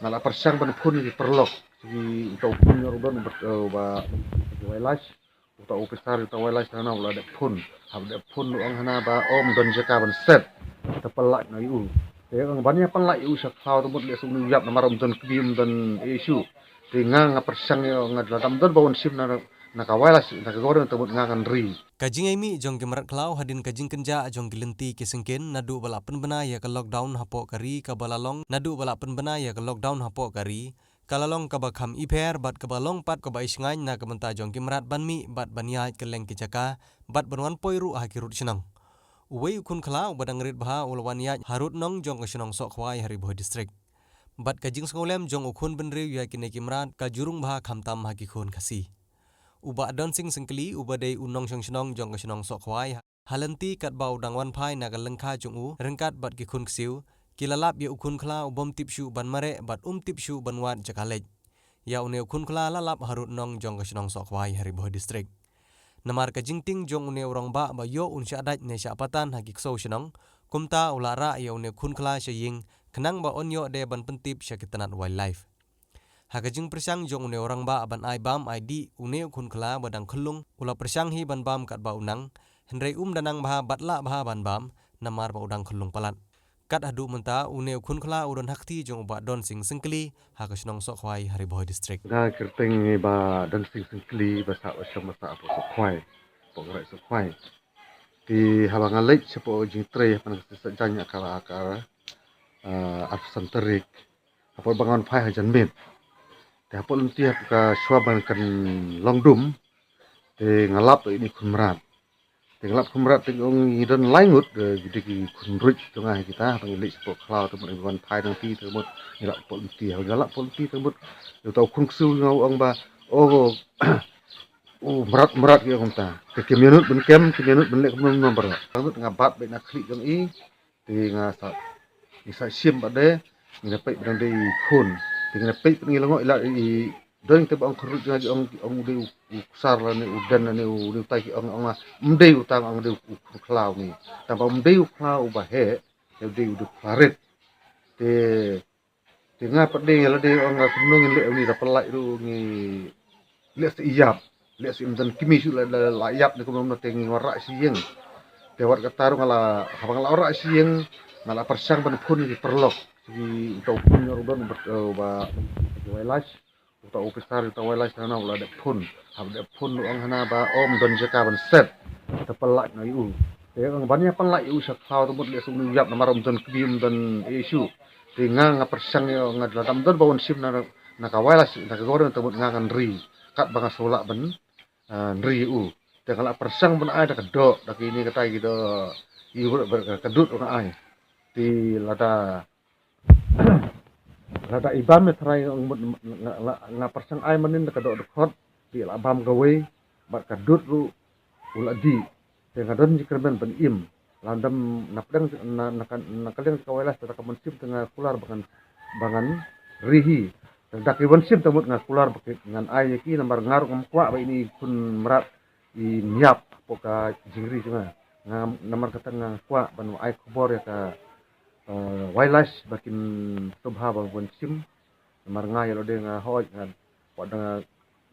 nala persang ban phun ni perlok di utau phun yorban ba wailas utau pesar utau wailas na ulah de phun hab de phun ang hana ba om don jaka ban set tepelak na yu te ang banyak pelak yu sak khau tu le sum yap na maram don kbim don isu te nga persang yo nga dalam don bawon sim na ka wailas na ka goreng tebut nga kan ri Kajing ai mi jong ke merat klau hadin kajing kenja jong gelenti ke sengken nadu bala penbena ya ke lockdown hapo kari ka balalong nadu bala penbena ya ke lockdown hapo kari kalalong ka bakham iper bat ka balong pat ka bai singai na ka menta jong ke merat banmi bat bania ke leng ke jaka bat banwan poiru ha ki rut sinang uwei ukun klau badang rit bha ulwan ya harut nong jong ka sinong sok khwai hari boh district bat kajing sengolem jong ukun benriu ya ki ne ki merat ka jurung bha khamtam ha ki khun khasi uba don sing sengkeli uba dei unong shong shnong jong ka shnong sok khwai halanti kat bau dangwan phai na galengkha chung u rengkat bat ki khun ksiu kilalap ye ukun khla ubom tipshu ban mare bat tipshu banwat jakalej ya une ukun khla lalap harut nong jong ka shnong sok khwai hari boh district namar ka jingting jong une urang ba yo unsha daj ne sha patan ha ki kso shnong kumta ulara ya une khun khla shaying khnang ba onyo de ban pentip syakitanat wildlife Hakajing persang jong une orang ba aban ai bam ID une khun khla badang khulung ula persang hi ban bam kat ba unang hendrei danang bha batla bha ban bam namar ba udang khulung palat kat adu menta une khun khla uron hakti jong ba don sing singkli hakasnong sok khwai hari boy district da kerteng ba dan sing singkli ba sa masa apa sokhwai pokrai sokhwai di habang alek sepo jintre pan sejanya kala akar absen terik apa bangun phai hajan mit te apol tiap ka swaban kan longdum te ngalap ini khumrat te ngalap khumrat te ong idon laingut jadi ki khunruj tengah kita pangilik sepo klau te bangun phai nang ti te mut ngalap pol ti ngalap pol ti te mut tau khungsu ngau ong ba oh merat ke ong ta ke minut ben lek kem nomor ngut ngabat be nak klik jong i te ngasa isa sim bade ngi pe bang de khun te ngi pe ngi longo ila i doing te bang khruj ngaji ong de usar la ne udan ne u de tai ong mde utang ong de klau ni ta ba mde klau ba he de klaret te te nga pa de la de ong kunung le ni da pelai ru ngi le se iyap le se mdan kimi su la yap ne ko no te ngi wara sieng te wat kataru ngala habang la ora sieng ngala persang ban phun ni perlok di utau phun yorban ba wailas utau pesar utau wailas na ulah de phun hab de phun ang hana ba om don jaka ban set tepelak na yu te ang banyak pelak yu sak khau tu le sum yap na maram don kbim don isu te nga persang yo nga dalam don bawon sim na ka wailas na ka goreng tebut nga kan ri kat banga solak ben ri u te kala persang ben ai da kedok dak ini kata gitu iu kedut orang ai di lada ibam metrai nga persang ai manin ka do khot di labam gawe ba kadut ru uladi te ngadon jikrben ben im landam napdang na kaleng kawelas ta ka mensip tengah kular bangan rihi dak ibon sim temut nga kular ngan ai ki nambar ngaruk kwa ba ini kun merat i nyap poka jingri cuma nga namar kata nga kwa banu ai kubor ya ka wailas bakin tubha bang sim namar nga yelo de nga hoj nga pada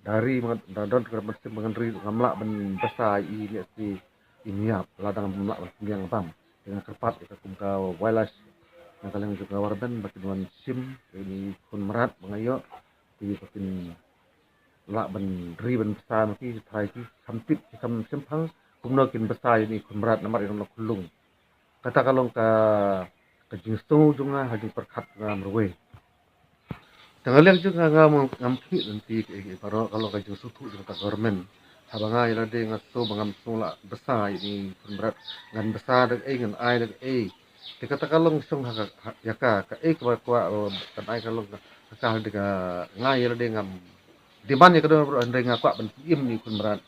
dari don ka mesim bangan ri ngamla ben besa i ni si iniap ladang ngamla yang bam dengan kerpat ka kumka wailas na kaleng juga warben bakin wan sim ini kun merat bangayo di bakin la ben ri ben besa maki thai ki sampit sam sempang kumno kin besa ini kun merat namar ino kulung kata kalong ka kajingsto junga hajing perkhat ngam ruwe tangalek juga ngampi nanti kalau kajing sutu juga government habanga ila de ngaso bangam sula besar ini berat ngan besar dak ngan ai dak kata kalong song yaka ka kwa kan ai kalong ka ngai ila de ngam di man ya kadang andai ngakwa ban im ni kun berat